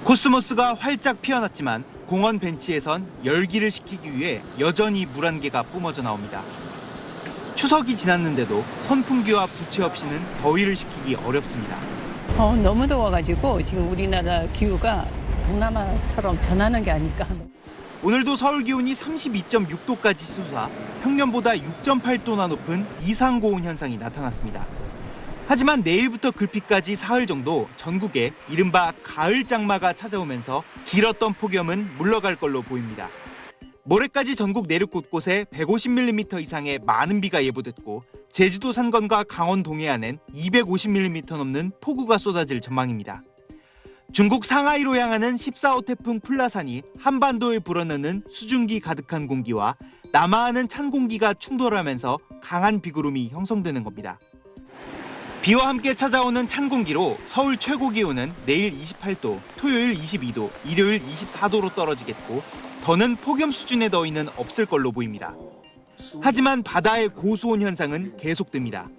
코스모스가 활짝 피어났지만 공원 벤치에선 열기를 식히기 위해 여전히 물 한 개가 뿜어져 나옵니다. 추석이 지났는데도 선풍기와 부채 없이는 더위를 식히기 어렵습니다. 너무 더워가지고 지금 우리나라 기후가 동남아처럼 변하는 게 아닐까. 오늘도 서울 기온이 32.6도까지 솟아 평년보다 6.8도나 높은 이상고온 현상이 나타났습니다. 하지만 내일부터 글피까지 사흘 정도 전국에 이른바 가을 장마가 찾아오면서 길었던 폭염은 물러갈 걸로 보입니다. 모레까지 전국 내륙 곳곳에 150mm 이상의 많은 비가 예보됐고 제주도 산건과 강원 동해안엔 250mm 넘는 폭우가 쏟아질 전망입니다. 중국 상하이로 향하는 14호 태풍 플라산이 한반도에 불어넣는 수증기 가득한 공기와 남하하는 찬 공기가 충돌하면서 강한 비구름이 형성되는 겁니다. 비와 함께 찾아오는 찬 공기로 서울 최고 기온은 내일 28도, 토요일 22도, 일요일 24도로 떨어지겠고 더는 폭염 수준의 더위는 없을 걸로 보입니다. 하지만 바다의 고수온 현상은 계속됩니다.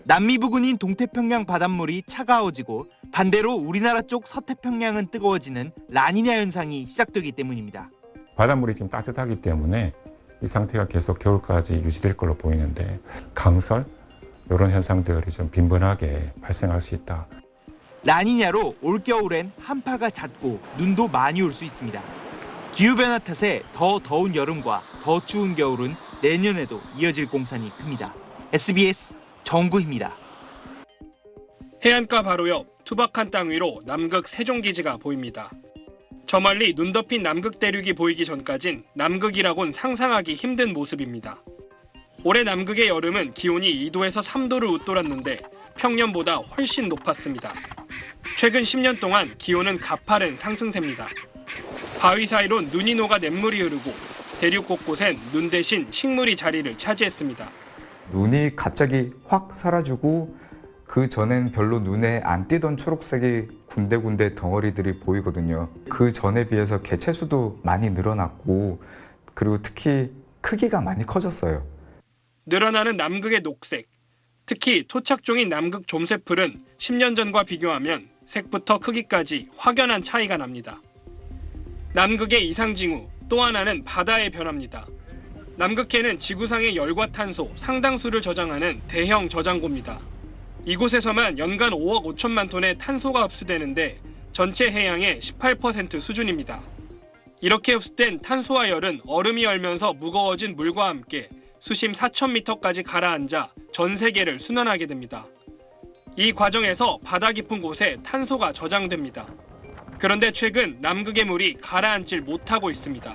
남미 부근인 동태평양 바닷물이 차가워지고 반대로 우리나라 쪽 서태평양은 뜨거워지는 라니냐 현상이 시작되기 때문입니다. 바닷물이 지금 따뜻하기 때문에 이 상태가 계속 겨울까지 유지될 걸로 보이는데 강설 이런 현상들이 좀 빈번하게 발생할 수 있다. 라니냐로 올겨울엔 한파가 잦고 눈도 많이 올 수 있습니다. 기후변화 탓에 더 더운 여름과 더 추운 겨울은 내년에도 이어질 공산이 큽니다. SBS 정구입니다. 해안가 바로 옆 투박한 땅 위로 남극 세종기지가 보입니다. 저 멀리 눈 덮인 남극 대륙이 보이기 전까진 남극이라곤 상상하기 힘든 모습입니다. 올해 남극의 여름은 기온이 2도에서 3도를 웃돌았는데 평년보다 훨씬 높았습니다. 최근 10년 동안 기온은 가파른 상승세입니다. 바위 사이로 눈이 녹아 냇물이 흐르고 대륙 곳곳엔 눈 대신 식물이 자리를 차지했습니다. 눈이 갑자기 확 사라지고 그 전엔 별로 눈에 안 띄던 초록색이 군데군데 덩어리들이 보이거든요. 그 전에 비해서 개체수도 많이 늘어났고 그리고 특히 크기가 많이 커졌어요. 늘어나는 남극의 녹색, 특히 토착종인 남극 좀새풀은 10년 전과 비교하면 색부터 크기까지 확연한 차이가 납니다. 남극의 이상징후, 또 하나는 바다의 변화입니다. 남극해는 지구상의 열과 탄소 상당수를 저장하는 대형 저장고입니다. 이곳에서만 연간 5억 5천만 톤의 탄소가 흡수되는데 전체 해양의 18% 수준입니다. 이렇게 흡수된 탄소와 열은 얼음이 얼면서 무거워진 물과 함께 수심 4,000m까지 가라앉아 전 세계를 순환하게 됩니다. 이 과정에서 바다 깊은 곳에 탄소가 저장됩니다. 그런데 최근 남극의 물이 가라앉질 못하고 있습니다.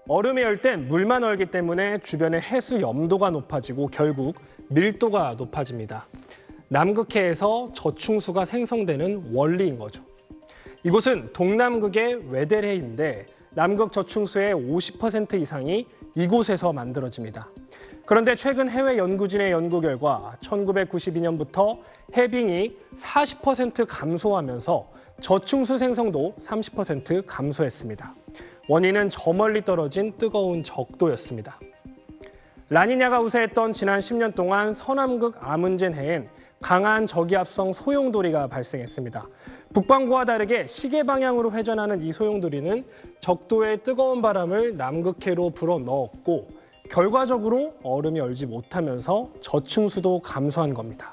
얼음이 얼 땐 물만 얼기 때문에 주변의 해수 염도가 높아지고 결국 밀도가 높아집니다. 남극해에서 저충수가 생성되는 원리인 거죠. 이곳은 동남극의 웨델해인데 남극 저충수의 50% 이상이 이곳에서 만들어집니다. 그런데 최근 해외 연구진의 연구 결과 1992년부터 해빙이 40% 감소하면서 저충수 생성도 30% 감소했습니다. 원인은 저 멀리 떨어진 뜨거운 적도였습니다. 라니냐가 우세했던 지난 10년 동안 서남극 아문젠 해엔 강한 저기압성 소용돌이가 발생했습니다. 북반구와 다르게 시계 방향으로 회전하는 이 소용돌이는 적도의 뜨거운 바람을 남극해로 불어넣었고 결과적으로 얼음이 얼지 못하면서 저충수도 감소한 겁니다.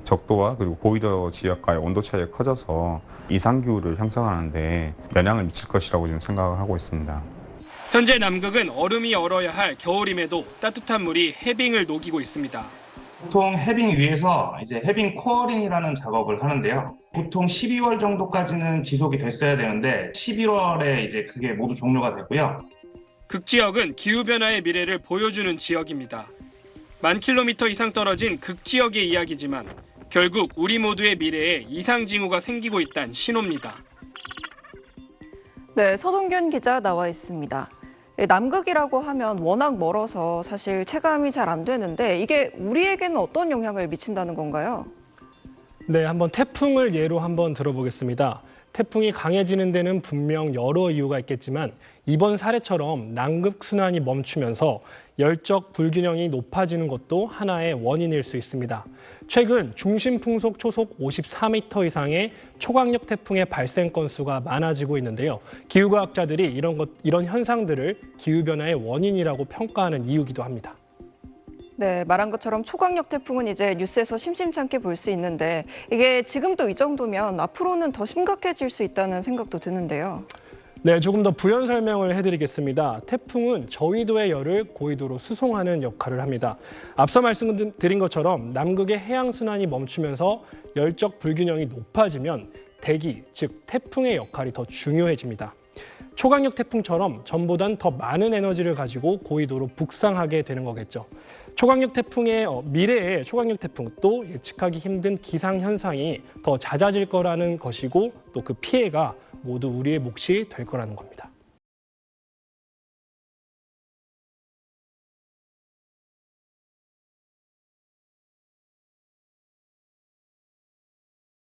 적도와 그리고 고위도 지역과의 온도 차이가 커져서 이상기후를 형성하는 데 영향을 미칠 것이라고 지금 생각을 하고 있습니다. 현재 남극은 얼음이 얼어야 할 겨울임에도 따뜻한 물이 해빙을 녹이고 있습니다. 보통 해빙 위에서 이제 해빙 코어링이라는 작업을 하는데요. 보통 12월 정도까지는 지속이 됐어야 되는데 11월에 이제 그게 모두 종료가 됐고요. 극지역은 기후변화의 미래를 보여주는 지역입니다. 1000km 이상 떨어진 극지역의 이야기지만 결국 우리 모두의 미래에 이상징후가 생기고 있다는 신호입니다. 네, 서동균 기자 나와 있습니다. 남극이라고 하면 워낙 멀어서 사실 체감이 잘 안 되는데 이게 우리에게는 어떤 영향을 미친다는 건가요? 네, 한번 태풍을 예로 한번 들어보겠습니다. 태풍이 강해지는 데는 분명 여러 이유가 있겠지만 이번 사례처럼 남극 순환이 멈추면서 열적 불균형이 높아지는 것도 하나의 원인일 수 있습니다. 최근 중심 풍속 초속 54m 이상의 초강력 태풍의 발생 건수가 많아지고 있는데요. 기후과학자들이 이런 현상들을 기후변화의 원인이라고 평가하는 이유이기도 합니다. 네, 말한 것처럼 초강력 태풍은 이제 뉴스에서 심심찮게 볼 수 있는데 이게 지금도 이 정도면 앞으로는 더 심각해질 수 있다는 생각도 드는데요. 네, 조금 더 부연 설명을 해드리겠습니다. 태풍은 저위도의 열을 고위도로 수송하는 역할을 합니다. 앞서 말씀드린 것처럼 남극의 해양 순환이 멈추면서 열적 불균형이 높아지면 대기, 즉 태풍의 역할이 더 중요해집니다. 초강력 태풍처럼 전보단 더 많은 에너지를 가지고 고위도로 북상하게 되는 거겠죠. 초강력 태풍의 미래의 초강력 태풍 또 예측하기 힘든 기상 현상이 더 잦아질 거라는 것이고 또 그 피해가 모두 우리의 몫이 될 거라는 겁니다.